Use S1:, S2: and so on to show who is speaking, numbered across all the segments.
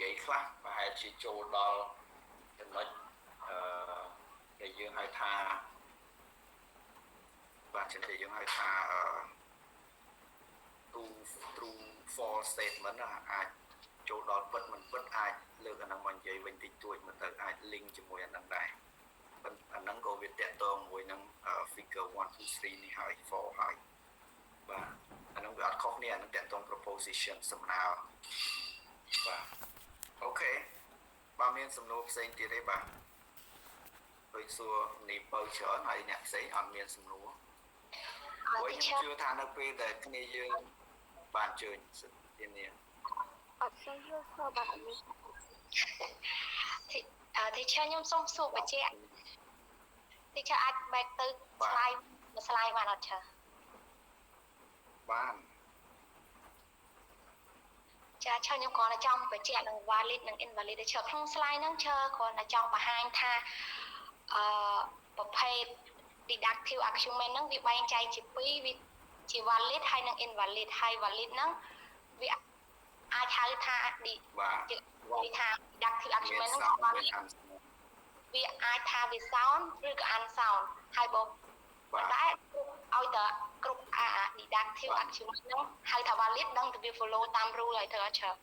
S1: vậy khác và hai chỉ chỗ đóចំណុចដែលយើងហៅថាបាទចឹងតែយើងហៅថាtrue false statement អាចចូលដល់ពិតមិនពិតអាចលើកអាហ្នឹងមកនិយាយវិញតិចតួចមិនទៅអាច link ជាមួយអាហ្នឹងដែរប៉ុន្តែអាហ្នឹងក៏វាតាក់ទងមួយនឹង figure 1 2 3នេះហើយ4ហើយបាទអាហ្នឹងវាអត់ខុសគ្នាអាហ្នឹងតាក់ទង proposition សំណើបាទអូខេបាទមានសំណួរផ្សេងទៀតទេបាទដូចសួរនេះបើច្រើនហើយអ្នកផ្សេងអត់មានសំណួរខ្ញុំជឿថានៅពេលដែលគ្នាយើងបានជើញទៀតនេះ
S2: អត់សូវយល់សបាត់នេះ
S3: ទីឆាខ្ញុំសូមសួរបញ្ជាក់ទីឆាអាចបែកទៅស្លាយបានអត់ឆា
S1: បាន
S3: ចាឆាខ្ញុំគ្រាន់តែចង់បញ្ជាក់នឹង valid និង invalid ឆាក្នុង slide ហ្នឹងឆាគ្រាន់តែចង់បង្ហាញថាប្រភេទ deductive argument ហ្នឹងវាបែងចែកជា2វាជា valid ហើយនិង invalid ហើយ valid ហ្នឹងវាអាចហៅថាវាថា deductive argument ហ្នឹងវាអាចថាវា sound ឬក៏ unsound ហើយបើតែឲ្យតែគ្រប់deductive argument ហ្នឹងហៅថា valid ដឹងតែវា follow តាម rule ហើយទៅអត់ច្រើន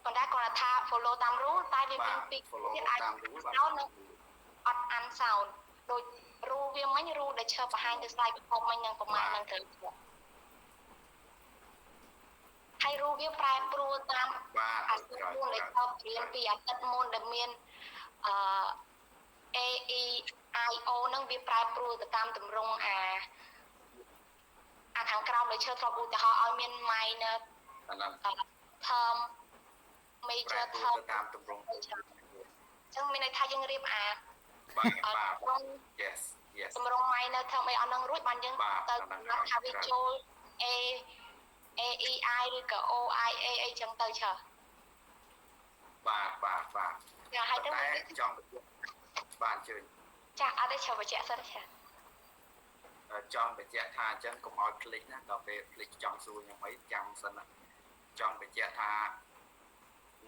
S3: ប៉ុន្តែគាត់ថា follow តាម rule តែវាមានពីរទៀតអាច sound និងអត់ unsound ដូច rule វាមិញ rule ដែលឈើបង្ហាញទៅ slide បន្ទាប់មិញនឹងប្រមាណហ្នឹងទៅហើយ rule វាប្រែប្រួលតាមអាទិត្យមុនដែលតបរៀនពីអាទិត្យមុនដែលមានA E I O ហ្នឹងវាប្រែប្រួលទៅតាមទម្រង់ខាងក្រោមដែលឈើធ្លាប់ឧទាហរណ៍ឲ្យមាន minor term major term
S1: តាមទម្រង់អ
S3: ញ្ចឹងមានន័យថាយើងរៀប
S1: បាទyes
S3: ទម្រង់ minor term អីអស់ហ្នឹងរួចបានយើងទៅថាវាចូល A E I ឬក៏ O I A អីចឹងទៅឆើ
S1: បាទ
S3: ចាហើយទៅ
S1: ចង់បានជើញ
S3: ចាអត់ទេឆើបញ្ជាក់សិនឆើ
S1: ចង់បញ្ជាក់ថាអញ្ចឹងកុំឲ្យភ្លេចណាដល់ពេលភ្លេចចង់សួរខ្ញុំអីចាំសិនណាចង់បញ្ជាក់ថា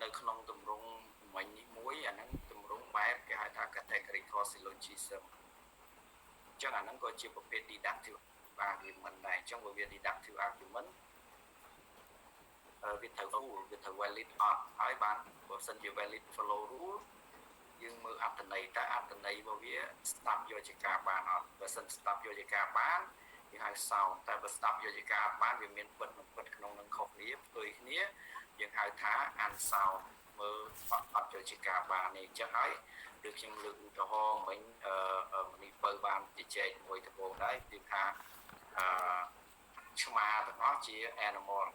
S1: នៅក្នុងទម្រង់មិញនេះមួយអាហ្នឹងទម្រង់បែបគេហៅថា categorical syllogism អញ្ចឹងអាហ្នឹងក៏ជាប្រភេទ deductive argument ដែរអញ្ចឹងបើវា deductive argument វាត្រូវ rule វាត្រូវ valid អត់ហើយបានបើសិនជា valid follow rule យើងមើលអត្ថន័យតើអត្ថន័យរបស់វាស្ដាប់យកជាការបានអត់បើសិនស្ដាប់យកជាការបានយើងហៅ sound តែបើស្ដាប់យកជាការបានវាមានពិតមិនពិតក្នុងនឹងខុសគ្នាផ្ទុយគ្នាយើងហៅថា unsound មើលអត់យកជាការបាននេះអញ្ចឹងហើយដូចខ្ញុំលើកឧទាហរណ៍មិញនេះបើបានជជែកមួយដំបូងដែរគឺថាឆ្មាទាំងអស់ជា animal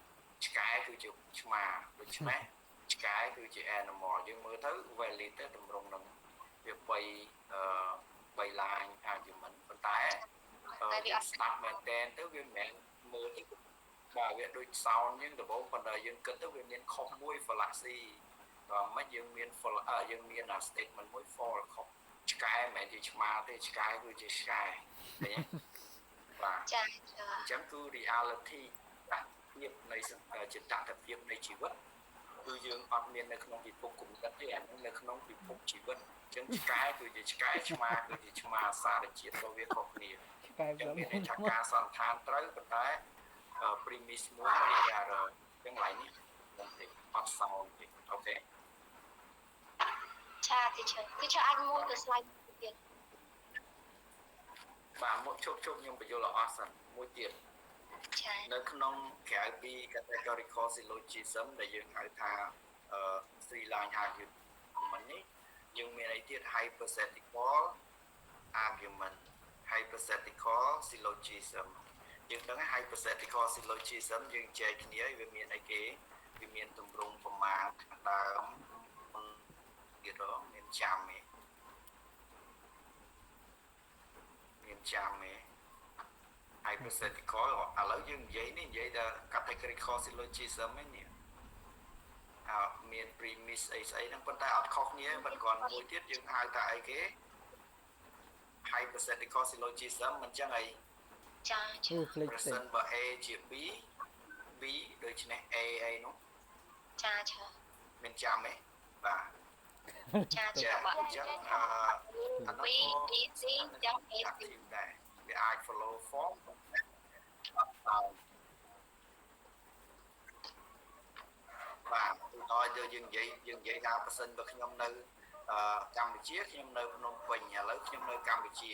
S1: ឆ្កែគឺជាឆ្មាដូច្នេះឆ្កែគឺជា animal យើងមើលទៅ valid ទៅតម្រង់នឹងវា3 line argument ប៉ុន្តែវាស្ដាប់មែនតើទៅវាមិនមែនមើលទៅបាទវាដូច sound យើងដំបូងប៉ុន្តែយើងគិតទៅវាមានខុសមួយ fallacy បាទមិនយើងមាន statement មួយ false ខុសឆ្កែមិនមែនជាឆ្មាទេឆ្កែគឺជាឆ្កែឃើញទេបាទ
S3: ចា
S1: អញ្ចឹងគឺ reality ភាពនៃចិត្តតភាពនៃជីវិតគឺយើងអត់មាននៅក្នុងពិភពគំនិតទេអានេះនៅក្នុងពិភពជីវិតអញ្ចឹងឆ្កែគឺជាឆ្កែឆ្មាគឺជាឆ្មាសារជាតិរបស់វាខុសគ្នា
S4: ឆ្កែវា
S1: មានថាការសន្និដ្ឋានត្រូវប៉ុន្តែ premise មួយវា error អញ្ចឹងឡើយនេះមិនទេអត់សោនទេអូខេ
S3: ចាទីជើអាចមួយទៅ slide ទៀត
S1: បាទមកជប់ខ្ញុំបញ្យល់អស់សិនមួយទៀតនៅក្នុងក្រៅពី categorical syllogism ដែលយើងហៅថា3 line argument នេះយើងមានអីទៀត hypothetical argument hypothetical syllogism យើងដឹង hypothetical syllogism យើងចែកគ្នាវាមានអីគេវាមានទម្រង់ប្រមាណដើមទៀតមានចាំទេមានចាំទេhypothetical ឥឡូវយើងនិយាយតែ categorical syllogism នេះមាន premise អីស្អីហ្នឹងប៉ុន្តែអត់ខុសគ្នាមិនគ្រាន់មួយទៀតយើងហៅថាអីគេ hypothetical syllogism មិនចឹងអី
S3: ចា
S1: ប្រសិនបើ A ជា B ដូច្នេះ A អីនោះ
S3: ចាឆើ
S1: មានចាំទេបាទ
S3: ចាឆើ
S1: អ
S3: បាទ
S1: ញ្ចឹងអានោះ
S3: B C ចឹង A C
S1: ដែរវាអាច follow form អត់តោបាទឧទាហរណ៍យើងនិយាយថាបើសិនបើខ្ញុំនៅកម្ពុជាខ្ញុំនៅភ្នំពេញឥឡូវខ្ញុំនៅកម្ពុជា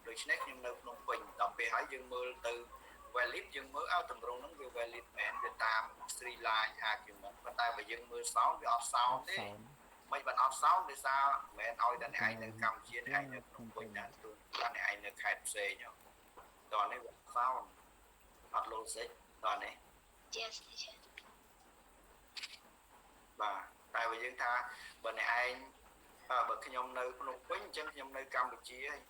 S1: ដូច្នេះខ្ញុំនៅភ្នំពេញដល់ពេលហើយយើងមើលទៅ valid យើងមើលឲ្យតម្រងហ្នឹងវា valid មែនវាតាម three line argument ប៉ុន្តែបើយើងមើល sound វាអត់ sound ទេមិនបានអត់ sound ដោយសារមិនឲ្យតែអ្នកឯងនៅកម្ពុជាអ្នកឯងនៅភ្នំពេញណាទូតែអ្នកឯងនៅខេត្តផ្សេងតោះនេះវា sound អត់ logic តោះនេះ
S3: Yes teacher
S1: បាទតែបើយើងថាបើអ្នកឯងបើខ្ញុំនៅភ្នំពេញអញ្ចឹងខ្ញុំនៅកម្ពុជាហើយ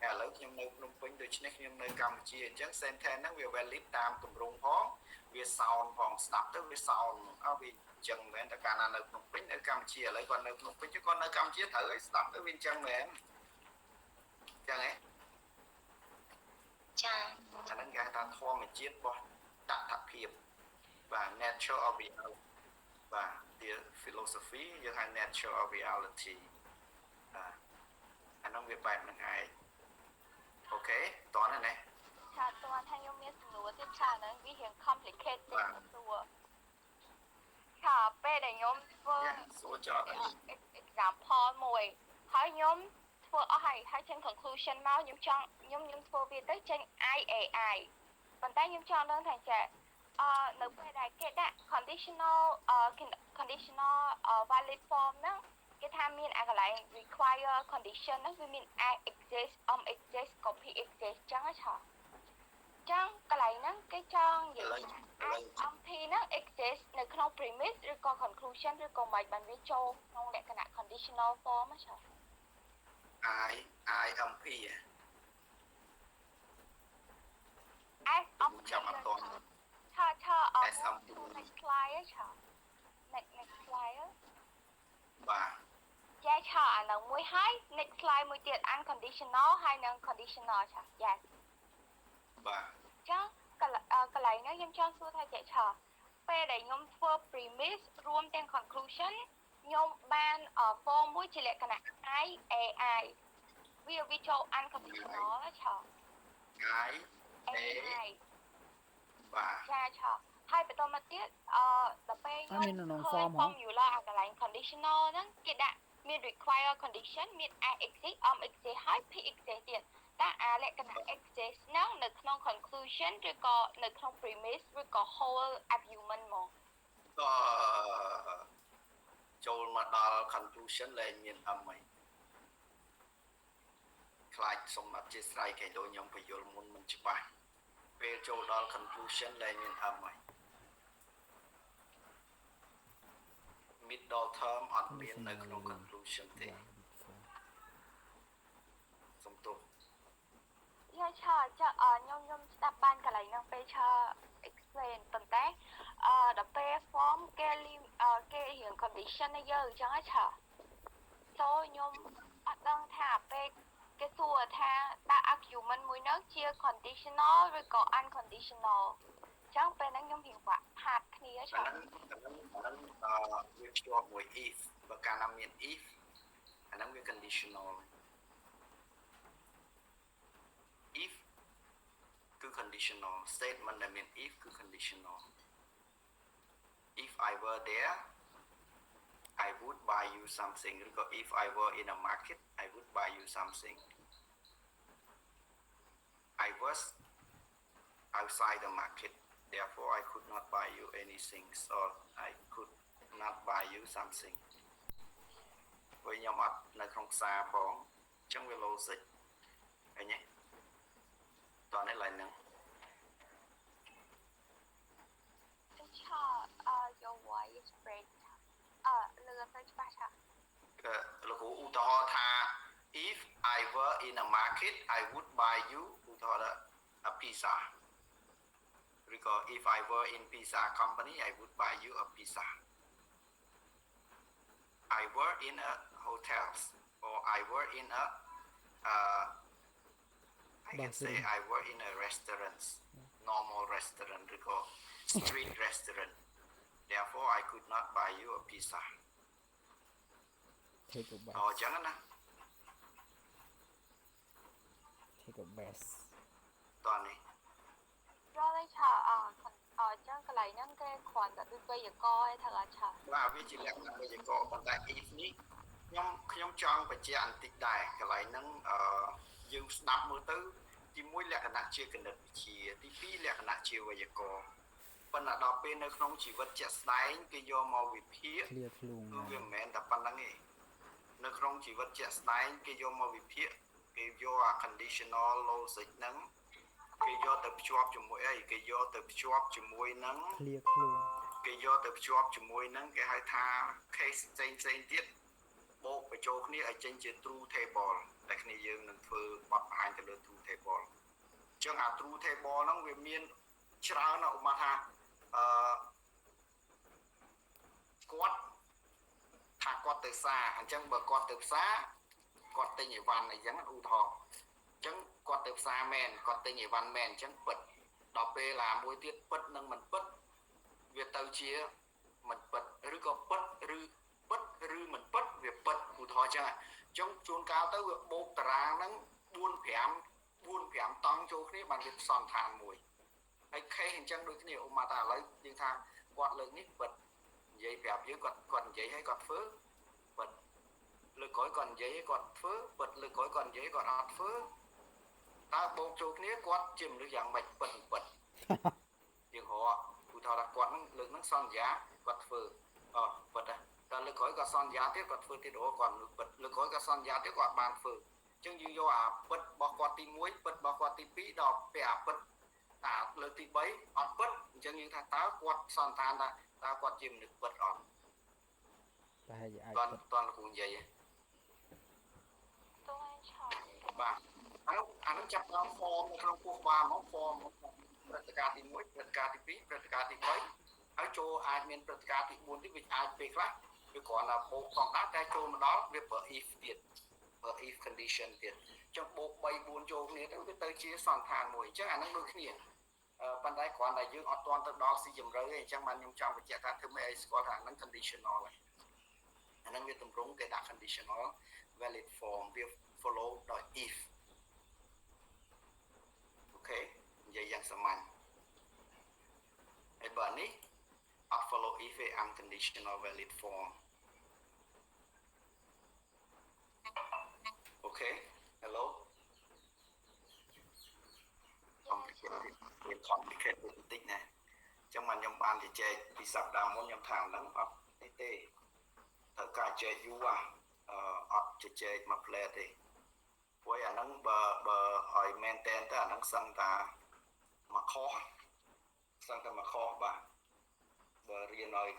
S1: ឥឡូវខ្ញុំនៅភ្នំពេញដូច្នេះខ្ញុំនៅកម្ពុជាអញ្ចឹង sentence ហ្នឹងវា valid តាមទម្រង់ផងវា sound ផងស្ដាប់ទៅវា sound វាអញ្ចឹងមែនតែកាលណានៅភ្នំពេញនៅកម្ពុជាឥឡូវគាត់នៅភ្នំពេញគាត់នៅកម្ពុជាត្រូវឲ្យស្ដាប់ទៅវាអញ្ចឹងមែនអញ្ចឹងហ៎
S3: ចា
S1: អាហ្នឹងគេហៅថាធម្មជាតិរបស់តថភាពបាទ nature of reality បាទវា philosophy យើងហៅ nature of reality អាហ្នឹងវាបែបហ្នឹងឯងអូខេតោះណា
S2: ឆាតើថាខ្ញុំមានសំណួរទៀតឆាហ្នឹងវារៀង complicated សួរឆាពេលដែលខ្ញុំធ្វើ
S1: សួរចោល
S2: example មួយហើយខ្ញុំធ្វើអស់ហើយចេញ conclusion មកខ្ញុំធ្វើវាទៅចេញ IAI ប៉ុន្តែខ្ញុំចង់ដឹងថាចានៅពេលដែលគេដាក់ conditional valid form ហ្នឹងគេថាមានអាកន្លែង require condition ហ្នឹងវាមាន exist exist copy exist ចឹងហ៎ឆាចឹងកន្លែងហ្នឹងគេចង់និយាយថា MP ហ្នឹង exist នៅក្នុង premise ឬក៏ conclusion ឬក៏មិនបានវាចូលក្នុងលក្ខណៈ conditional form ហ៎ឆា
S1: IMP ចាំអត់តន់
S2: ឆាnext slide ឆា next slide
S1: បាទ
S2: ចាឆាអានឹងមួយហើយ next slide មួយទៀត unconditional ហើយនឹង conditional ឆា yes
S1: បាទ
S2: ចឹងកន្លែងហ្នឹងខ្ញុំចង់សួរថាចេះឆាពេលដែលខ្ញុំធ្វើ premise រួមទាំង conclusion ខ្ញុំបាន form មួយជាលក្ខណៈ IAI វាចូល unconditional ឆា
S1: AI បាទ
S2: ចាឆាហើយបន្តមកទៀតដល់ពេលខ្ញុំ formula អាកន្លែង conditional ហ្នឹងគេដាក់មាន require condition មាន exist exist ហើយ p exist ទៀតតើអាលក្ខណៈ exist ហ្នឹងនៅក្នុង conclusion ឬក៏នៅក្នុង premise ឬក៏ whole argument មក
S1: ក៏ចូលមកដល់ conclusion លែងមាន M ហីខ្លាចសូមអធិស្ឋានគេដូចខ្ញុំបញ្យល់មុនមិនច្បាស់ពេលចូលដល់ conclusion លែងមាន M ហី middle term អត់មាននៅក្នុង conclusion ទេសុំទោស
S2: យ៉ាឆាខ្ញុំស្ដាប់បានកន្លែងហ្នឹងពេលឆា explain ប៉ុន្តែដល់ពេល form គេរៀង condition ឲ្យយើងអញ្ចឹងហ៎ឆា so ខ្ញុំអត់ដឹងថាពេលគេសួរថាដាក់ argument មួយហ្នឹងជា conditional ឬក៏ unconditional អញ្ចឹងពេលហ្នឹងខ្ញុំរៀងបាក់ផាតគ្នាឆា
S1: ហ្នឹងវាភ្ជាប់មួយ if បើកាលណាមាន if អាហ្នឹងវា conditional if គឺ conditional statement ដែលមាន if គឺ conditional if I were there I would buy you something ឬក៏ if I were in a market I would buy you something I was outside the market therefore I could not buy you anything or I could not buy you something ព្រោះខ្ញុំអត់នៅក្នុងផ្សារផងអញ្ចឹងវា logic ឃើញទេតោះនេះឡើងហ្នឹង
S2: ឆាyour voice break លឿនទៅច្បាស់ឆា
S1: លោកគ្រូឧទាហរណ៍ថា if I were in a market I would buy you ឧទាហរណ៍ a pizza ឬក៏ if I were in pizza company I would buy you a pizza I were in a hotels or I were in a I can say I were in a restaurant normal restaurant ឬក៏ street restaurant therefore I could not buy you a pizza
S4: take a bus
S1: chẳng nè
S4: take a bus
S1: toàn này
S2: រលេឆាចឹងកន្លែងហ្នឹងគេគ្រាន់តែដូចវេយ្យាករណ៍ឯថាឆា
S1: បាទវាជាលក្ខណៈវេយ្យាករណ៍ប៉ុន្តែ if នេះខ្ញុំចង់បញ្ជាក់បន្តិចដែរកន្លែងហ្នឹងយើងស្ដាប់មើលទៅទី1លក្ខណៈជាគណិតវិទ្យាទី2លក្ខណៈជាវេយ្យាករណ៍ប៉ុន្តែដល់ពេលនៅក្នុងជីវិតជាក់ស្ដែងគេយកមកវិភាគ
S4: clear ខ្លួន
S1: គឺវាមិនមែនតែប៉ុណ្្នឹងទេនៅក្នុងជីវិតជាក់ស្ដែងគេយកមកវិភាគគេយកអា conditional logic ហ្នឹងគេយកទៅភ្ជាប់ជាមួយអីគេយកទៅភ្ជាប់ជាមួយនឹង
S4: clear ខ្លួន
S1: គេយកទៅភ្ជាប់ជាមួយនឹងគេហៅថា case ផ្សេងទៀតបូកបញ្ចូលគ្នាឲ្យចេញជា true table តែគ្នាយើងនឹងធ្វើបទបង្ហាញទៅលើ true table អញ្ចឹងអា true table ហ្នឹងវាមានច្រើនណាស់ឧបមាថាគាត់ថាគាត់ទៅផ្សារអញ្ចឹងបើគាត់ទៅផ្សារគាត់ទិញអីវ៉ាន់អីចឹងឧទាហរណ៍អញ្ចឹងគាត់ទៅផ្សារមែនគាត់ទិញអីវ៉ាន់មែនអញ្ចឹងពិតដល់ពេលឡាមួយទៀតពិតនិងមិនពិតវាទៅជាមិនពិតឬក៏ពិតឬពិតឬមិនពិតវាពិតឧទាហរណ៍អញ្ចឹងជួនកាលទៅវាបូកតារាងហ្នឹង4-5តង់ចូលគ្នាបានវាសន្តានមួយហើយ case អញ្ចឹងដូចគ្នាឧបមាថាឥឡូវយើងថាគាត់លើកនេះពិតនិយាយប្រាប់យើងគាត់និយាយឲ្យគាត់ធ្វើពិតលើកក្រោយគាត់និយាយឲ្យគាត់ធ្វើពិតលើកក្រោយគាត់និយាយគាត់អត់ធ្វើតើបូកចូលគ្នាគាត់ជាមនុស្សយ៉ាងម៉េចពិតយើងរកឧទាហរណ៍ថាគាត់នឹងលើកនឹងសន្យាគាត់ធ្វើពិតតែលើកក្រោយគាត់សន្យាទៀតគាត់ធ្វើទៀតគាត់មនុស្សពិតលើកក្រោយគាត់សន្យាទៀតគាត់បានធ្វើអញ្ចឹងយើងយកអាពិតរបស់គាត់ទី1ពិតរបស់គាត់ទី2ដល់ពេលអាពិតតែលើកទី3អត់ពិតអញ្ចឹងយើងថាតើគាត់សន្តានថាតើគាត់ជាមនុស្សពិតអត់
S4: តែហើយអាច
S1: តន់លោកគ្រូនិយាយ
S2: តួឯឆា
S1: បាទហើយអានឹងចាប់ដល់ form នៅក្នុងពោះក្បាលមក form ព្រឹត្តិការណ៍ទី1ព្រឹត្តិការណ៍ទី2ព្រឹត្តិការណ៍ទី3ហើយចូលអាចមានព្រឹត្តិការណ៍ទី4ទៀតវាអាចពេលខ្លះវាគ្រាន់តែបូកផងដែរតែចូលមកដល់វាប្រើ if ទៀតប្រើ if condition ទៀតអញ្ចឹងបូក3 4ចូលគ្នាទៅវាទៅជាសន្តានមួយអញ្ចឹងអានឹងដូចគ្នាប៉ុន្តែគ្រាន់តែយើងអត់ទាន់ទៅដល់ស៊ីជម្រៅទេអញ្ចឹងបានខ្ញុំចង់បញ្ជាក់ថាធ្វើម៉េចឲ្យស្គាល់ថាអានឹង conditional ហើយអានឹងវាទម្រង់គេដាក់ conditional valid form វា follow ដោយ if អូខេនិយាយយ៉ាងសាមញ្ញហើយបើនេះអត់ follow if ទេ unconditional valid form អូខេ hello complicated បន្តិចណាអញ្ចឹងខ្ញុំបានជជែកពីសប្តាហ៍មុនខ្ញុំថាហ្នឹងអត់ទេត្រូវការជែកយូរអត់ជជែកមួយផ្លែទេព្រោះអាហ្នឹងបើឲ្យមែនតែនទៅអាហ្នឹងសឹងតាមកខុសបាទបើរៀនឲ្យ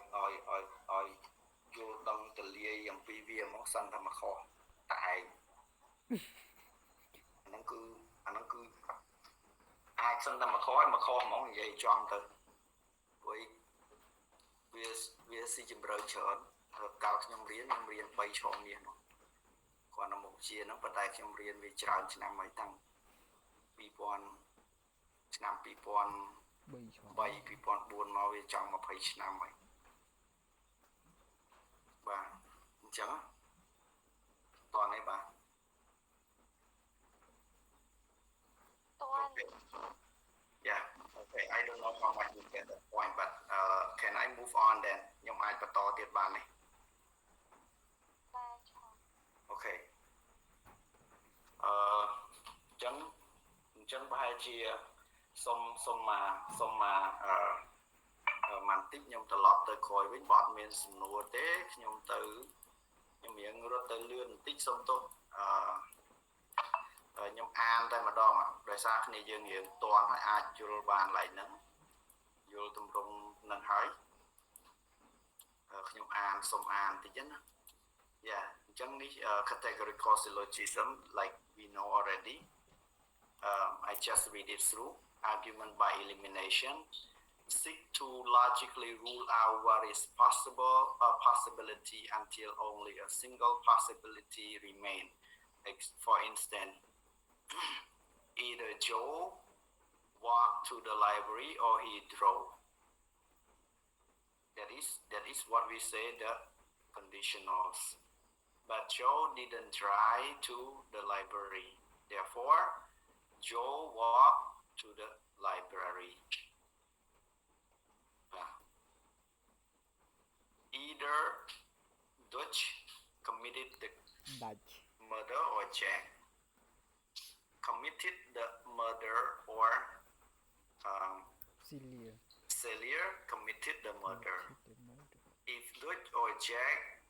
S1: យល់ដឹងទលាយអំពីវាមកសឹងតាមកខុសតែឯងអាហ្នឹងគឺអាចសឹងតាមកខុសហ្មងនិយាយចំទៅព្រោះវាស៊ីជម្រៅច្រើនកាលខ្ញុំរៀន3 ឆមាសនោះគាត់នៅមុខជាហ្នឹងប៉ុន្តែខ្ញុំរៀនវាច្រើនឆ្នាំហើយតាំងឆ្នាំ2003 2004មកវាចង់20ឆ្នាំហើយបាទអញ្ចឹងតោះនេះបាទ
S2: តួ
S1: Yeah okay I don't know how much you get the point but can I move on then ខ្ញុំអាចបន្តទៀតបានទេ
S2: បានឆា
S1: Okay អញ្ចឹងប្រហែលជាសុំមកបន្តិចខ្ញុំត្រឡប់ទៅក្រោយវិញបើអត់មានសំណួរទេខ្ញុំរៀងរត់ទៅលឿនបន្តិចសុំទោសខ្ញុំអានតែម្ដងដោយសារគ្នាយើងរៀងតន់ហើយអាចយល់បានឡើយហ្នឹងយល់ទម្រង់ហ្នឹងហើយខ្ញុំសុំអានបន្តិចណា Yeah អញ្ចឹងនេះ categorical syllogism like we know already I just read it through argument by elimination seek to logically rule out what is possibility until only a single possibility remain for instance either Joe walked to the library or he drove that is what we say the conditionals. But Joe didn't drive to the library. Therefore, Joe walked to the library. Either Dutch committed the
S4: Dutch
S1: murder or Jack committed the murder or
S4: Celia
S1: committed the murder.
S4: the murder.
S1: If Dutch or Jack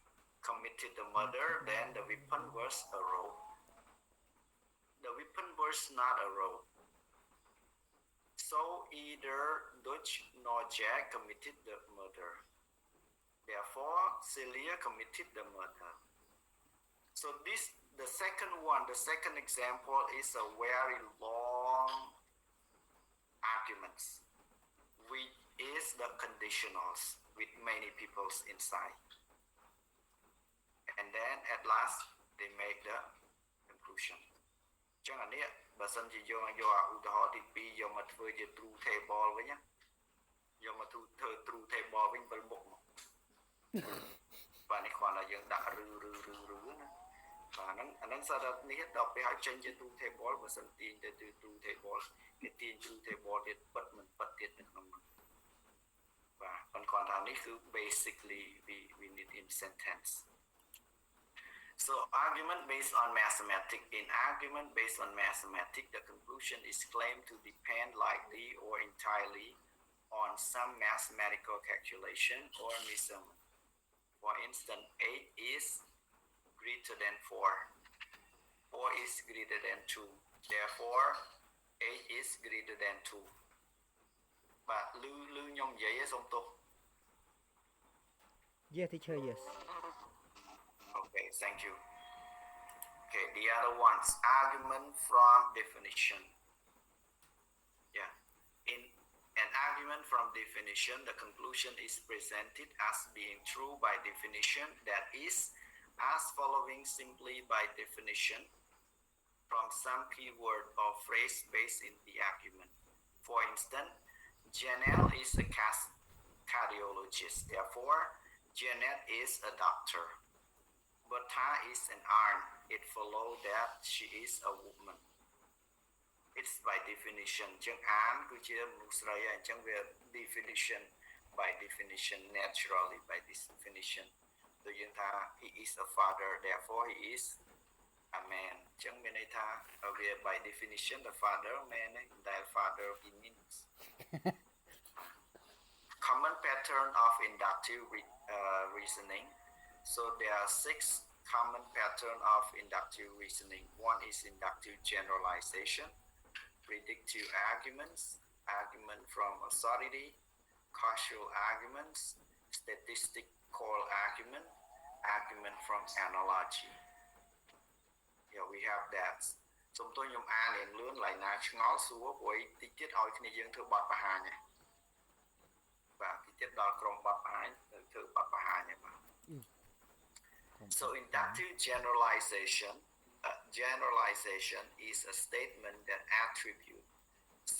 S1: committed the murder, then the weapon was a rope. The weapon was not a rope. So either Dutch nor Jack committed the murder. Therefore, Celia committed the murder. So the second example is a very long arguments, which is the conditionals with many peoples inside. And then at last they make the conclusion. ចឹងអានេះបើសិនជាយកឧទាហរណ៍ទី2យកមកធ្វើជា true table វិញណាយកមកធ្វើ true table វិញវិលមុខមកបាទនេះគ្រាន់តែយើងដាក់ឬណាបាទអាហ្នឹងសារតែនេះដល់ពេលឲ្យចេញជា true table បើសិនទាញទៅ true table គេទាញ true table ទៀតពិតមិនពិតទៀតនៅក្នុងនោះបាទប៉ុន្តែគ្រាន់តែនេះគឺ basically we need in sentence. So argument based on mathematics. In argument based on mathematics, the conclusion is claimed to depend likely or entirely on some mathematical calculation or measurement. For instance, 8 is greater than 4. 4 is greater than 2. Therefore, 8 is greater than 2. But Lu nhom vậy á xong tôi.
S4: Yes, teacher, yes.
S1: Okay, thank you. Okay, the other ones, argument from definition. Yeah, in an argument from definition, the conclusion is presented as being true by definition, that is, as following simply by definition from some keyword or phrase based in the argument. For instance, Janelle is a cardiologist, therefore, Janet is a doctor. Bertha is an aunt. It follows that she is a woman. It's by definition. ចឹងអានគឺជាមនុស្សស្រីហើយអញ្ចឹងវា definition by definition naturally by definition ដូចយើងថា he is a father therefore he is a man អញ្ចឹងមានន័យថាវា by definition the father man តែ father he means common pattern of inductive reasoning. So there are 6 common patterns of inductive reasoning. One is inductive generalization, predictive arguments, argument from authority, causal arguments, statistical argument, argument from analogy. Here we have that. សូមទោសខ្ញុំអានលឿនឡើយណាឆ្ងល់សួរព្រោះតិចទៀតឲ្យគ្នាយើងធ្វើបទបង្ហាញណាបាទតិចទៀតដល់ក្រុមបទបង្ហាញធ្វើបទបង្ហាញហ្នឹងបាទ So inductive generalization is a statement that attributes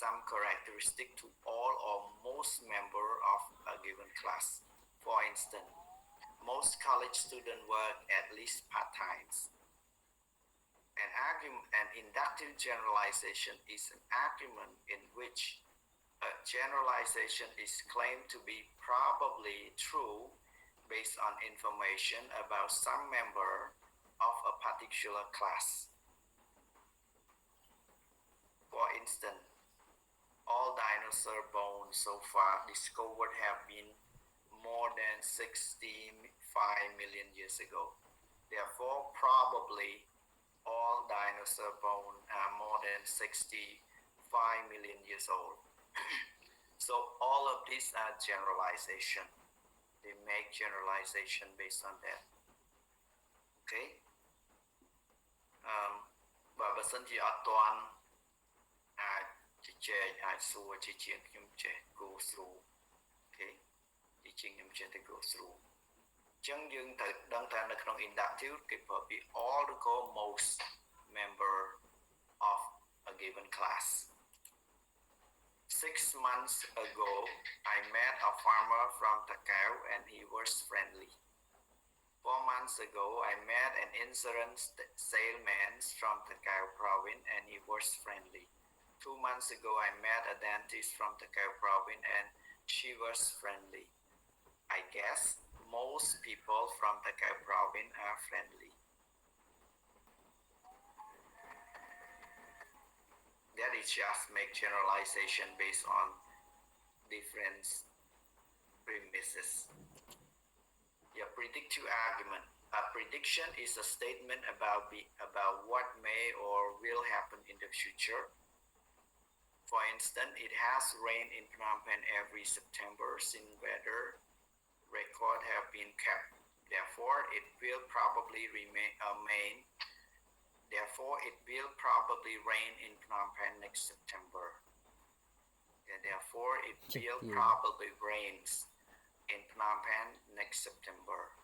S1: some characteristic to all or most members of a given class. For instance, most college students work at least part-time. An inductive generalization is an argument in which a generalization is claimed to be probably true based on information about some member of a particular class. For instance, all dinosaur bones so far discovered have been more than 65 million years ago. Therefore, probably all dinosaur bones are more than 65 million years old. So all of these are generalization. They make generalization based on that. Okay? បើសិនជាអត់ទាន់អាចជជែកអាចសួរជាជាងខ្ញុំចេះ go through. Okay? ជាជាងខ្ញុំចេះតែ go through. អញ្ចឹងយើងត្រូវដឹងថានៅក្នុង inductive គេប្រើពាក្យ all ឬក៏ most member of a given class. 6 months ago, I met a farmer from Takao and he was friendly. 4 months ago, I met an insurance salesman from Takao province and he was friendly. 2 months ago, I met a dentist from Takao province and she was friendly. I guess most people from Takao province are friendly. That is just make generalization based on different premises. Your predictive argument. A prediction is a statement about what may or will happen in the future. For instance, it has rained in Phnom Penh every September since weather records have been kept. Therefore, it will probably rain in Phnom Penh next September. Therefore, it will probably rains in Phnom Penh next September.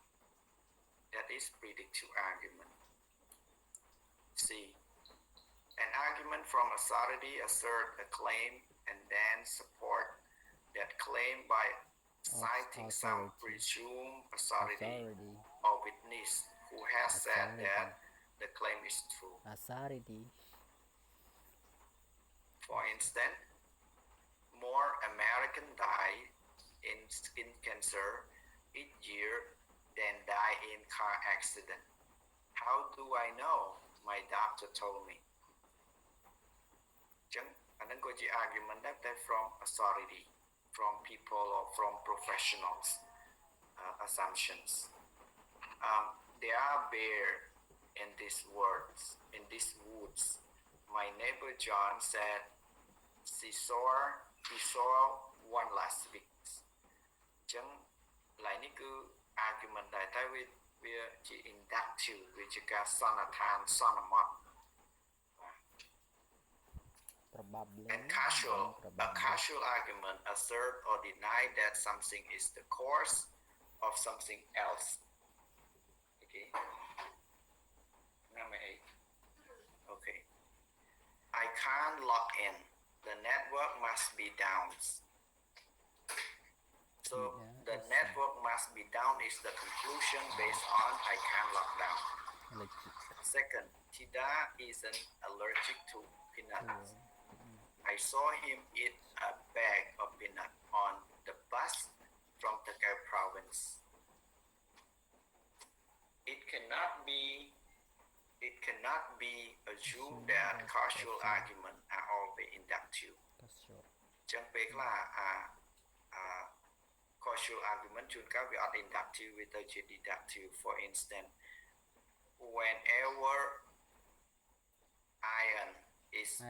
S1: That is predictive argument. C. An argument from authority assert a claim and then support that claim by citing some presumed authority or witness who has said that the claim is true.
S4: Authority.
S1: For instance, more Americans die in skin cancer each year than die in car accident. How do I know? My doctor told me. Chẳng anh có chỉ argument that from authority, from people or from professionals assumptions. There are bears in these woods. My neighbor John said he saw one last week. Chẳng lại ní cứ argument đại tại vì chỉ inductive vì chỉ cả son là than son là mọt. And a casual argument assert or deny that something is the cause of something else. Okay. Number 8. Okay. I can't log in. The network must be down. So the network must be down is the conclusion based on I can't log down. Second, Tida isn't allergic to peanuts. I saw him eat a bag of peanuts on the bus from Takao province. It cannot be assumed that causal arguments are always inductive. Chẳng biết là causal argument chúng ta về inductive với tới deductive. For instance, whenever iron is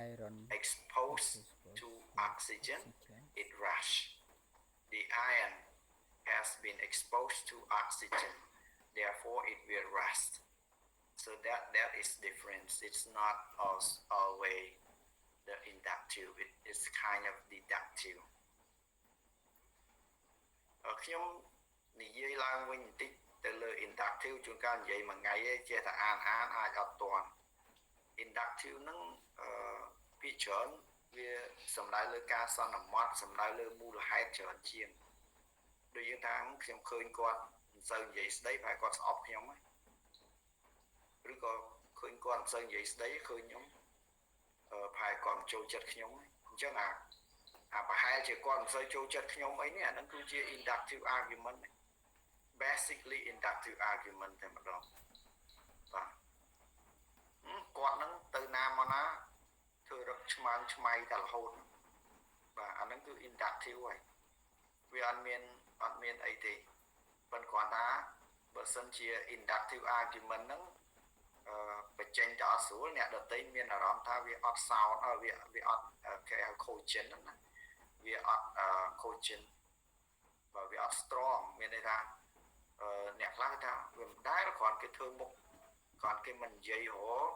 S1: exposed to oxygen, it rushes. The iron has been exposed to oxygen, therefore it will rust. So that is different. It's not always the inductive. It is kind of deductive. ខ្ញុំនិយាយឡើងវិញបន្តិចទៅលើ inductive ជួនកាលនិយាយមួយថ្ងៃឯងចេះតែអានអាចអត់ទាន់ inductive ហ្នឹងពាក្យច្រើនវាសំដៅលើការសន្មត់សំដៅលើមូលហេតុច្រើនជាងដូចយើងថាខ្ញុំឃើញគាត់មិនសូវនិយាយស្ដីប្រហែលគាត់ស្អប់ខ្ញុំហ្នឹងឬក៏ឃើញគាត់មិនសូវនិយាយស្ដីឃើញខ្ញុំប្រហែលគាត់មិនចូលចិត្តខ្ញុំអញ្ចឹងប្រហែលជាគាត់មិនសូវចូលចិត្តខ្ញុំអីនេះអាហ្នឹងគឺជា inductive argument basically inductive argument តែម្ដងបាទគាត់ហ្នឹងទៅណាមកណាធ្វើរកឆ្មាំឆ្មៃតែរហូតបាទអាហ្នឹងគឺ inductive ហើយវាអត់មានអីទេប៉ុន្តែគាត់ថាបើសិនជា inductive argument ហ្នឹងបញ្ចេញទៅអត់ស្រួលអ្នកដទៃមានអារម្មណ៍ថាវាអត់សោតវាអត់គេហៅ cogent ហ្នឹងណាវាអត់ cogent បើវាអត់ strong មានន័យថាអ្នកខ្លះថាវាមិនដែលគ្រាន់គេធ្វើមុខគ្រាន់គេមិននិយាយរហូត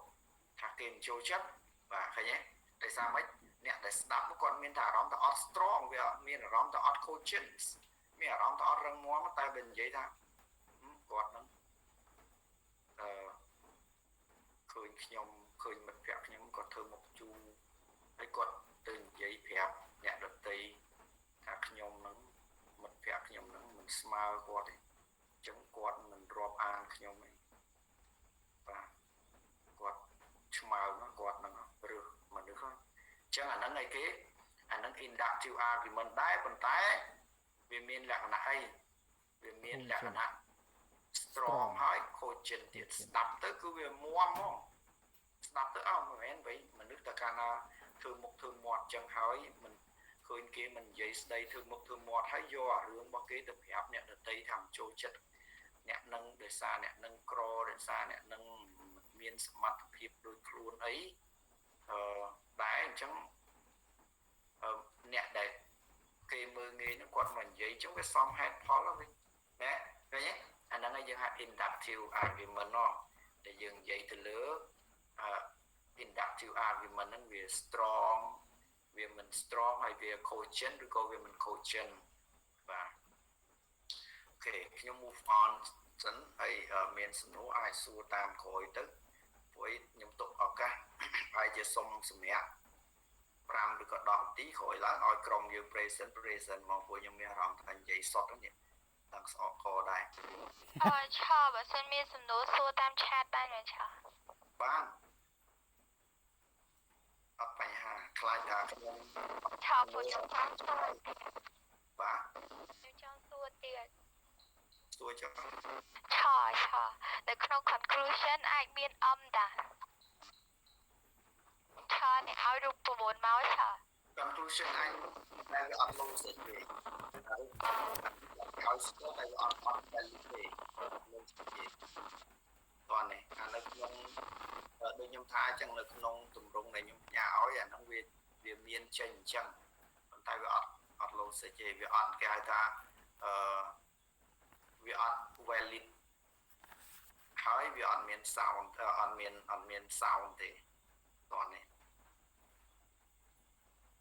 S1: ថាគេមិនចូលចិត្តបាទឃើញទេដោយសារម៉េចអ្នកដែលស្ដាប់គាត់មានតែអារម្មណ៍ថាអត់ strong វាមានអារម្មណ៍ថាអត់ cogent មានអារម្មណ៍ថាអត់រឹងមាំតែបើនិយាយថាគាត់ហ្នឹងឃើញខ្ញុំឃើញមិត្តភក្តិខ្ញុំគាត់ធ្វើមុខជូរហើយគាត់ទៅនិយាយប្រាប់អ្នកដទៃ ស្មើគាត់ទេអញ្ចឹងគាត់មិនរាប់អានខ្ញុំទេបាទគាត់ឆ្មើណាគាត់នឹងរើសមនុស្សអញ្ចឹងអាហ្នឹងអីគេអាហ្នឹង inductive argument ដែរប៉ុន្តែវាមានលក្ខណៈអីវាមានលក្ខណៈ strong ហើយ cogent ទៀតស្ដាប់ទៅគឺវាមាំហ្មងស្ដាប់ទៅមិនមែនវិញមនុស្សតែកាលណាធ្វើមុខធ្វើមាត់អញ្ចឹងហើយមិនឃើញគេមិននិយាយស្ដីធ្វើមុខធ្វើមាត់ហើយយកអារឿងរបស់គេទៅប្រាប់អ្នកដទៃថាមិនចូលចិត្តអ្នកនឹងដោយសារអ្នកនឹងក្រដោយសារអ្នកនឹងមានសមត្ថភាពដូចខ្លួនអីដែរអញ្ចឹងអ្នកដែលគេមើលងាយនឹងគាត់មកនិយាយអញ្ចឹងវាសមហេតុផលវិញណាឃើញទេអាហ្នឹងឯងយើងហៅ inductive argument ដែលយើងនិយាយទៅលើ inductive argument ហ្នឹងវា strong វាមិន strong ហើយវា cogent ឬក៏វាមិន cogent បាទអូខេខ្ញុំ move on សិនហើយមានសំណួរអាចសួរតាមក្រោយទៅព្រោះខ្ញុំទុកឱកាសហើយជាសុំសម្រាប់5ឬក៏10នាទីក្រោយឡើងឲ្យក្រុមយើង present មកព្រោះខ្ញុំមានអារម្មណ៍ថានិយាយសតហ្នឹងដល់ស្អកកដែរ
S2: ឆើបើសិនមានសំណួរសួរតាម chat បានមែនឆើ
S1: បានអត់បញ្ហាខ្លាចថាខ្ញុំ
S2: ឆើពួកខ្ញុំតាមឆើ
S1: បាទ
S2: ខ្ញុំចង់សួរទៀត
S1: សួរចុះ
S2: ឆើនៅក្នុង conclusion អាចមានតាឆើនេះឲ្យរូប9មកឆើ
S1: conclusion អាចតែវាអត់លងសេចទេហើយស្គាល់តែវាអត់តែទេលោកនិយាយតោះនេះអានៅក្នុងដូចខ្ញុំថាអញ្ចឹងនៅក្នុងទម្រង់ដែលខ្ញុំផ្ញើឲ្យអាហ្នឹងវាមានចេញអញ្ចឹងប៉ុន្តែវាអត់លងសេចទេវាអត់គេហៅថាវាអត់ valid ហើយវាអត់មាន sound អត់មាន sound ទេតោះនេះ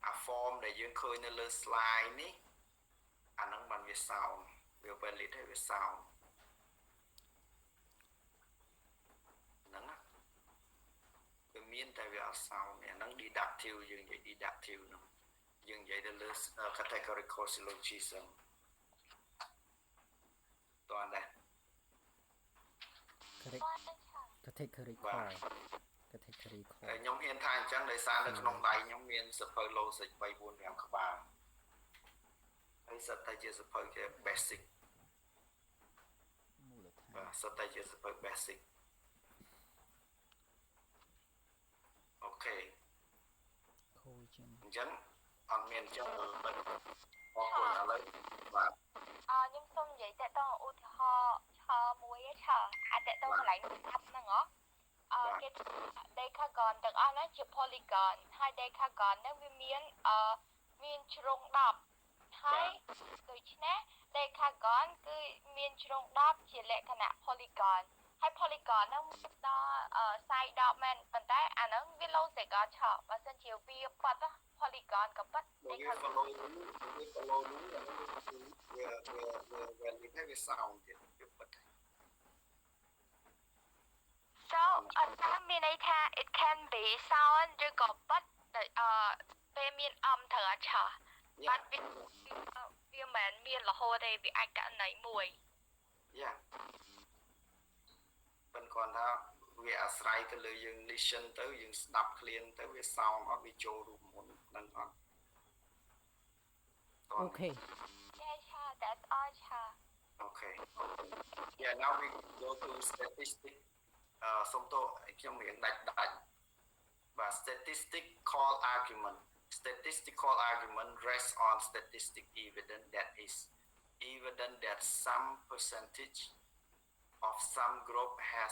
S1: អា form ដែលយើងឃើញនៅលើ slide នេះអាហ្នឹងมันវា sound វា valid ហើយវា sound ហ្នឹងវាមានតែវាអត់ sound អាហ្នឹង deductive យើងនិយាយ deductive ហ្នឹងយើងនិយាយទៅលើ categorical syllogism តោះដែរ
S4: categorical
S1: ខ្ញុំហ៊ានថាអញ្ចឹងដោយសារនៅក្នុងដៃខ្ញុំមានសភៅ logic 3 4 5ក្បាលហើយសិតតែជាសភៅជា basic
S4: មូលដ្ឋាន
S1: បាទសិតតែជាសភៅ basic អូខេ
S4: cogent
S1: អញ្ចឹងអត់មានអញ្ចឹងអរគុណឥឡូវបាទ
S2: ខ្ញុំសូមនិយាយតើតឧទាហរណ៍ឆើមួយឆើអាចតើតកន្លែងស្ដាប់ហ្នឹងគេ decagon ទាំងអស់ហ្នឹងជា polygon ហើយ decagon ហ្នឹងវាមានជ្រុង10ហើយដូច្នេះ decagon គឺមានជ្រុង10ជាលក្ខណៈ polygon ហើយ polygon ហ្នឹងមានដល់ side 10មែនប៉ុន្តែអាហ្នឹងវា logic អត់ឆើបើសិនជាវាប៉ាត់ polygon ក៏ប៉ាត់
S1: decagon វា valid ហើយវា sound ទៀតវាប៉ាត់
S2: So អត់តាមមានន័យថា it can be sound ឬក៏ប៉ាត់ពេលមានត្រូវអត់ឆើបាត់វាមិនមានរហូតទេវាអាចករណីមួយ
S1: យ៉ាប៉ុន្តែគាត់ថាវាអាស្រ័យទៅលើយើង listen ទៅយើងស្ដាប់ឃ្លានទៅវា sound អត់វាចូលរូបមន្តនឹងអត់
S4: អូខេ
S2: Yeah, that's all ឆើ
S1: Okay. Yeah, now we go to statistic សុំទោសខ្ញុំរៀងដាច់ but statistical argument rests on statistic evidence that some percentage of some group has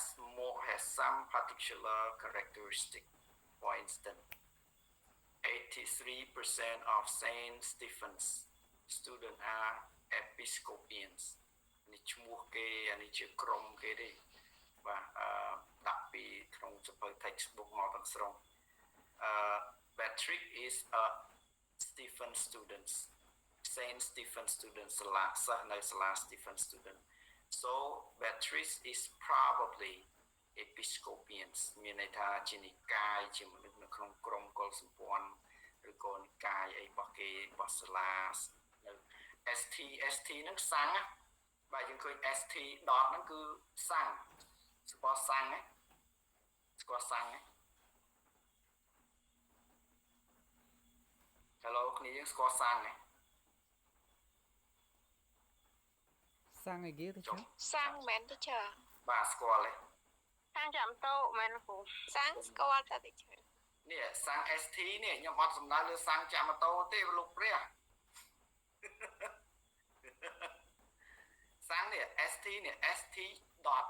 S1: some particular characteristic. For instance, 83% of Saint Stephen's students are Episcopalians. នេះឈ្មោះគេអានេះជាក្រុមគេទេបាទដាក់ពីក្នុងសភៅ textbook មកទាំងស្រុងPatrick is a Stephen student Saint Stephen student សាលាសិស្សនៅសាលា Stephen student so Patrick is probably Episcopalians មានន័យថាជានិកាយជាមនុស្សនៅក្នុងក្រុមកុលសម្ព័ន្ធឬក៏និកាយអីរបស់គេរបស់សាលានៅ ST ហ្នឹងសាំង Bài chúng khơi st dot nó cứ sang score sang ấy score sang ấy hello cái này score sang ấy
S4: sang ngày kia teacher
S2: sang men teacher
S1: bà score lấy
S2: sang chạm tô men phụ sang score ta teacher
S1: nè sang st nè nhưng mà chúng ta đưa sang chạm tô tê lục ria sang nè st dot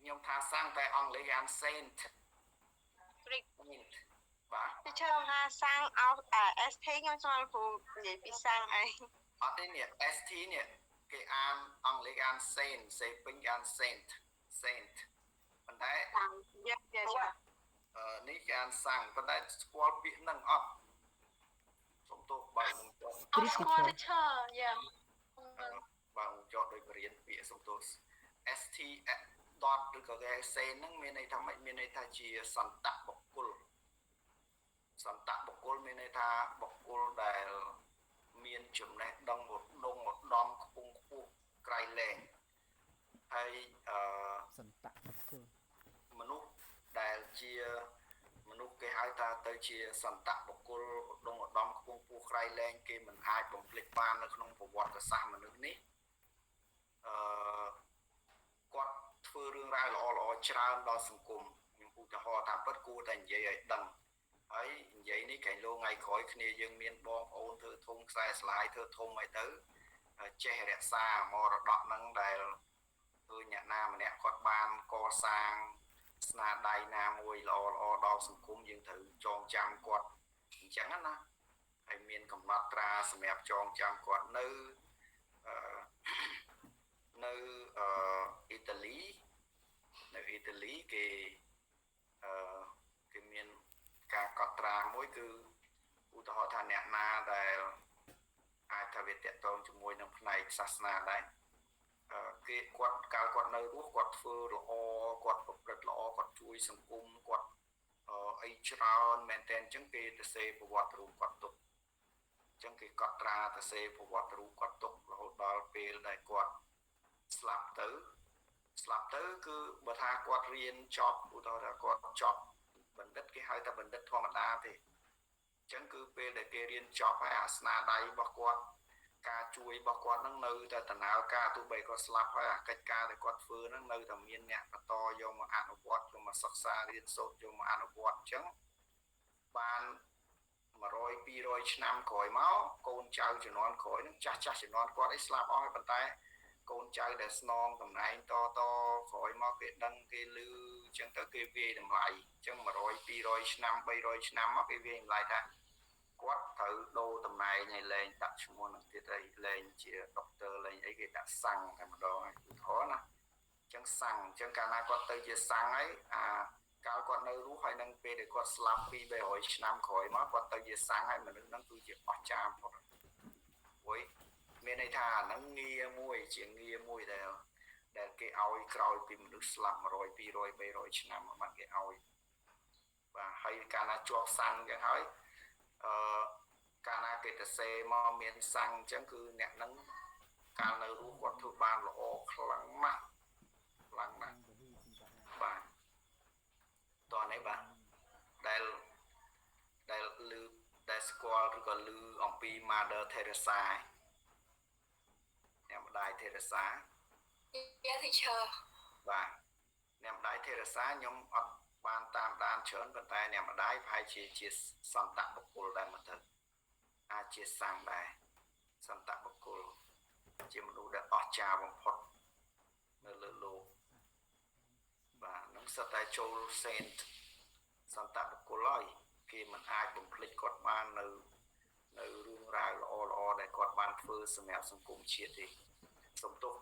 S1: nhưng tha sang tại ông lấy gan saint bà
S2: teacher ha sang out st nhưng cho phụ gì bị sang ấy
S1: ở đây nè st nè cái an ông lấy gan saint sẽ bên gan saint vấn đề
S2: dạ dạ
S1: ní gan sang vấn đề squat bị nâng up chúng tôi bài một
S4: street teacher
S2: dạ
S1: bài một chọn đôi biển bị chúng tôi st dot được cái sen nó bên này thằng mấy bên này ta chỉ sẵn tắc bọc bên này ta bọc cul đại miền chủng này đông một đom khung cày lèn hay
S4: សន្តៈគោល
S1: មនុស្សដែលជាមនុស្សគេហៅថាទៅជាសន្តៈបុគ្គលដងឧត្តមខ្ពង់ខ្ពស់ក្រៃលែងគេមិនអាចបំភ្លេចបាននៅក្នុងប្រវត្តិសាស្ត្រមនុស្សនេះគាត់ធ្វើរឿងរ៉ាវល្អច្រើនដល់សង្គមខ្ញុំឧទាហរណ៍តាមពិតគួរតែនិយាយឲ្យដឹងហើយនិយាយនេះកែលោថ្ងៃក្រោយគ្នាយើងមានបងប្អូនធ្វើធំខ្សែស្លាយធ្វើធំអីទៅចេះរក្សា មរតកហ្នឹងដែលគឺអ្នកណាម្នាក់គាត់បានកសាងស្នាដៃណាមួយល្អដល់សង្គមយើងត្រូវចងចាំគាត់អញ្ចឹងណាហើយមានកំណត់ត្រាសម្រាប់ចងចាំគាត់នៅអ៊ីតាលីគេមានការកត់ត្រាមួយគឺឧទាហរណ៍ថាអ្នកណាដែលអាចថាវាតាក់ទងជាមួយនឹងផ្នែកសាសនាដែរគេគាត់កាលគាត់នៅរស់គាត់ធ្វើល្អគាត់ប្រព្រឹត្តល្អគាត់ជួយសង្គមគាត់អីច្រើនមែនតើអញ្ចឹងគេទៅសេប្រវត្តិរូបគាត់ទុកអញ្ចឹងគេកត់ត្រាទៅសេប្រវត្តិរូបគាត់ទុករហូតដល់ពេលដែលគាត់ស្លាប់ទៅគឺបើថាគាត់រៀនចប់ឧទាហរណ៍ថាគាត់ចប់បណ្ឌិតគេហៅថាបណ្ឌិតធម្មតាទេអញ្ចឹងគឺពេលដែលគេរៀនចប់ហើយអាស្នាដៃរបស់គាត់ការជួយរបស់គាត់នឹងនៅតែដំណើរការទោះបីគាត់ស្លាប់ហើយអាកិច្ចការដែលគាត់ធ្វើនឹងនៅតែមានអ្នកបន្តយកមកអនុវត្តយកមកសិក្សារៀនសូត្រយកមកអនុវត្តអញ្ចឹងបាន100 200ឆ្នាំក្រោយមកកូនចៅជំនាន់ក្រោយនឹងចាស់ជំនាន់គាត់ឯងស្លាប់អស់ហើយប៉ុន្តែកូនចៅដែលស្នងតំណែងតក្រោយមកគេដឹងគេឮអញ្ចឹងទៅគេវាយតម្លៃអញ្ចឹង100 200ឆ្នាំ300ឆ្នាំមកគេវាយតម្លៃថាគាត់ត្រូវដូរតំណែងឲ្យលែងដាក់ឈ្មោះនឹងទៀតហើយលែងជាដុកទ័រលែងអីគេដាក់សាំងតែម្ដងហើយឧទាហរណ៍ណាអញ្ចឹងសាំងអញ្ចឹងកាលណាគាត់ទៅជាសាំងហើយកាលគាត់នៅរស់ហើយនឹងពេលដែលគាត់ស្លាប់2 300ឆ្នាំក្រោយមកគាត់ទៅជាសាំងហើយមនុស្សហ្នឹងគឺជាអស្ចារ្យបំផុតហួយមានន័យថាអាហ្នឹងងារមួយជាងារមួយដែលគេឲ្យក្រោយពីមនុស្សស្លាប់100 200 300ឆ្នាំមកបានគេឲ្យបាទហើយកាលណាជាប់សាំងអញ្ចឹងហើយកាលណាគេទៅសេមកមានសាំងអញ្ចឹងគឺអ្នកហ្នឹងកាលនៅរស់គាត់ធ្វើបានល្អខ្លាំងណាស់បាទតោះនេះបាទដែលឮដែលស្គាល់ឬក៏ឮអំពី Mother Teresa អ្នកម្ដាយ Teresa
S2: Yes teacher
S1: បាទអ្នកម្ដាយ Teresa ខ្ញុំអត់បានតាមដានច្រើនប៉ុន្តែអ្នកម្ដាយប្រហែលជាសន្តៈបុគ្គលដែរមកទៅអាចជាសាំងដែរសន្តៈបុគ្គលជាមនុស្សដែលអស្ចារ្យបំផុតនៅលើលោកបាទនឹងសិតតែចូល saint សន្តៈបុគ្គលហើយគេមិនអាចបំភ្លេចគាត់បាននៅរឿងរ៉ាវល្អដែលគាត់បានធ្វើសម្រាប់សង្គមជាតិទេសូមទោស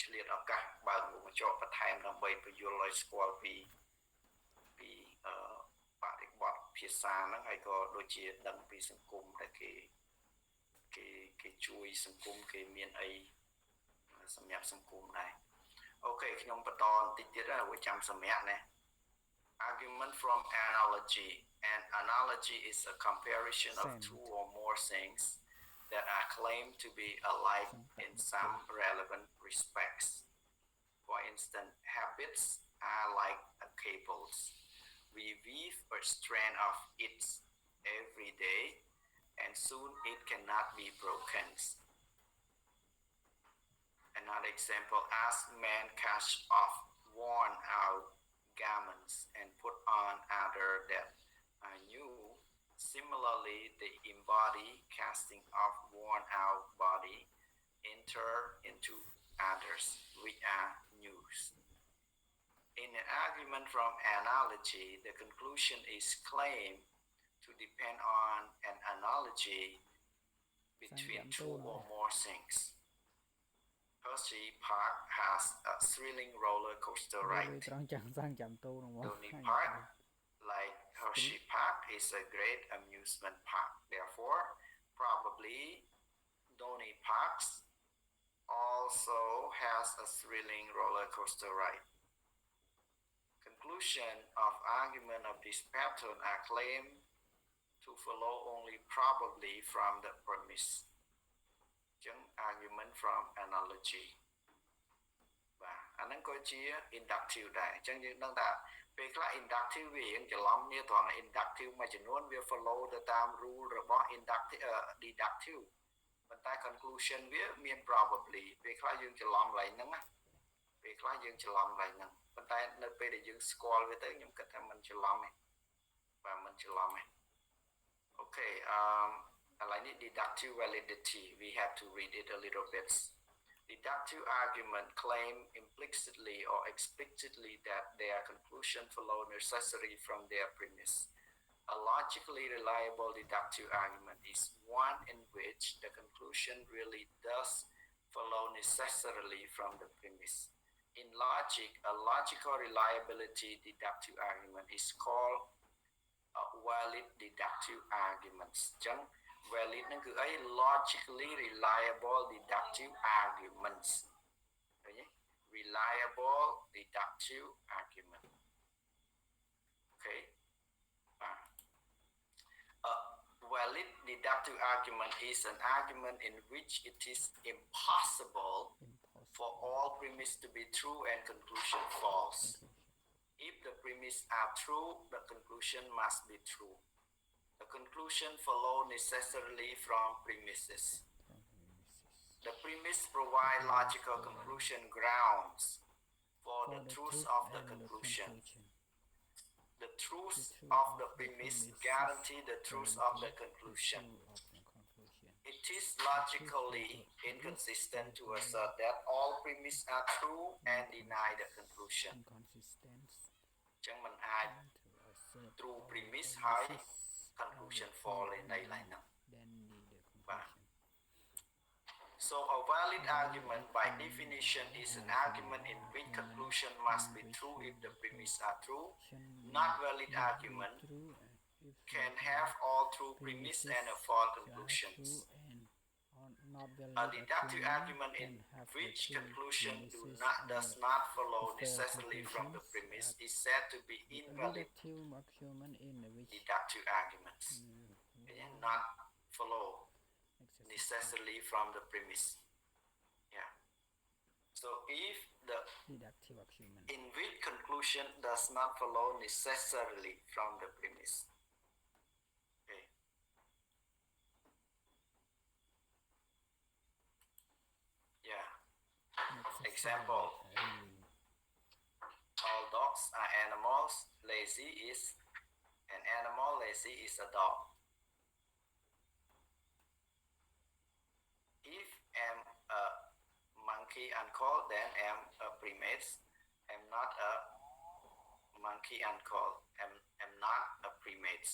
S1: ឆ្លៀតឱកាសបើកមុខបញ្ចុះបន្ថែមដើម្បីបញ្យល់ឲ្យស្គាល់ពីបរិបទភាសាហ្នឹងហើយក៏ដូចជាដឹងពីសង្គមដែលគេជួយសង្គមគេមានអីសម្រាប់សង្គមដែរអូខេខ្ញុំបន្តបន្តិចទៀតហើយចាំសម្រាប់ណា Argument from analogy. An analogy is a comparison of two or more things that are claimed to be alike in some relevant respects. For instance, habits are like cables. We weave a strand of it every day, and soon it cannot be broken. Another example, as men cast off worn out garments and put on other that are new, similarly the embodied casting off worn out body enter into others which are new. In an argument from analogy, the conclusion is claimed to depend on an analogy between two or more things. Hershey Park has a thrilling roller coaster ride. Donny Park, like Hershey Park, is a great amusement park. Therefore, probably Donny Park also has a thrilling roller coaster ride. Conclusion of argument of this pattern are claimed to follow only probably from the premise. Argument from analogy បាទអាហ្នឹងក៏ជា inductive ដែរអញ្ចឹងយើងដឹងថាពេលខ្លះ inductive វារៀងច្រឡំគ្នាត្រង់ inductive មួយចំនួនវា follow ទៅតាម rule របស់ inductive deductive ប៉ុន្តែ conclusion វាមាន probably ពេលខ្លះយើងច្រឡំកន្លែងហ្នឹងណាពេលខ្លះយើងច្រឡំកន្លែងហ្នឹងប៉ុន្តែនៅពេលដែលយើងស្គាល់វាទៅខ្ញុំគិតថាមិនច្រឡំទេបាទមិនច្រឡំទេ Okay like deductive validity, we have to read it a little bit. Deductive argument claim implicitly or explicitly that their conclusion follow necessarily from their premise. A logically reliable deductive argument is one in which the conclusion really does follow necessarily from the premise. In logic, a logical reliability deductive argument is called valid deductive arguments. Valid ហ្នឹងគឺអី logically reliable deductive arguments ឃើញទេ reliable deductive argument okay a valid deductive argument is an argument in which it is impossible for all premise to be true and conclusion false. If the premise are true, the conclusion must be true. The conclusion follow necessarily from premises. The premise provide logical conclusion grounds for the truth of the conclusion. The truth of the premise guarantee the truth of the conclusion. It is logically inconsistent to assert that all premises are true and deny the conclusion. ចឹងមិនអាច true premise ហើយ conclusion fall ในឡើយហ្នឹង So a valid argument by definition is an argument in which conclusion must be true if the premises are true. Not valid argument can have all true premises and a false conclusions. A deductive argument in which conclusion does not follow necessarily from the premise is said to be invalid deductive arguments. Not follow necessarily from the premise. Yeah. So if the in which conclusion does not follow necessarily from the premise. Okay. Yeah. Example. All dogs are animals. Lazy is an animal. Lazy is a dog. If am a monkey uncalled, then am a primate. Am not a monkey uncalled. Am not a primate.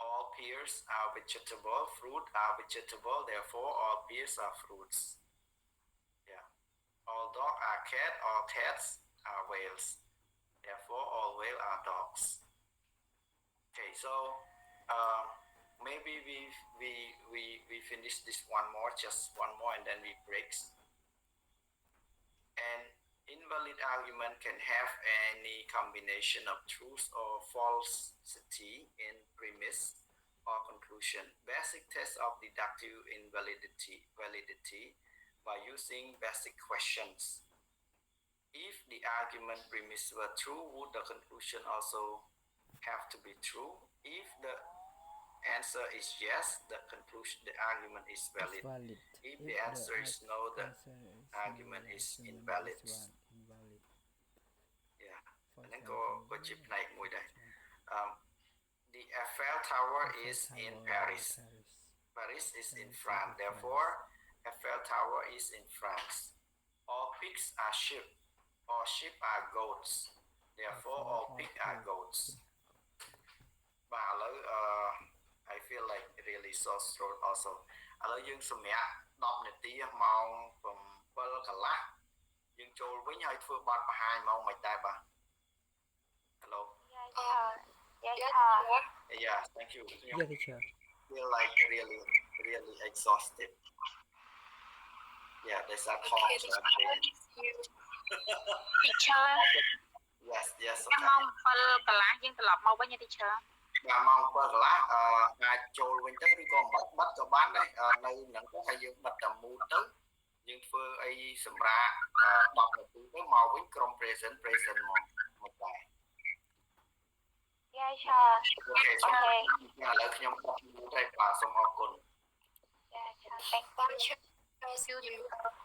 S1: All pears are vegetable. Fruit are vegetable. Therefore, all pears are fruits. Yeah. All dogs are cat. All cats are whales. Therefore, all whales are dogs. Okay, so maybe we finish this one more, just one more, and then we break. An invalid argument can have any combination of truth or falsity in premise or conclusion. Basic test of deductive validity by using basic questions. If the argument premise were true, would the conclusion also have to be true? If the answer is yes, the argument is valid. If the answer is no, the argument is invalid. Yeah. And then go chip này ngồi đây. The Eiffel Tower is in Paris. Paris is in France. Therefore, Eiffel Tower is in France. All pigs are sheep. All sheep are goats. Therefore, all pigs are goats. I feel like really so strong also. ឥឡូវយើងសម្រាប់10នាទីម៉ោង7កន្លះយើងចូលវិញហើយធ្វើបទបង្ហាញម៉ោងមិនដែរបាទ Hello. Yeah, thank you.
S4: Yeah, teacher.
S1: Feel like really exhausted. Yeah, there's a talk.
S3: Teacher.
S1: Yes.
S3: ម៉ោង7កន្លះយើងត្រឡប់មកវិញទេ teacher
S1: បាទម៉ោង7កន្លះអាចចូលវិញទៅឬក៏មិនបិទក៏បានដែរនៅហ្នឹងទៅហើយយើងបិទតែមូលទៅយើងធ្វើអីសម្រាប់10នាទីទៅមកវិញក្រុម present មកដែរ
S2: Yeah, sure.
S1: Okay ឥឡូវខ្ញុំបិទមូលទៅបាទសូមអរគុណ
S2: Yeah, sure. Thank you.
S3: Thank you.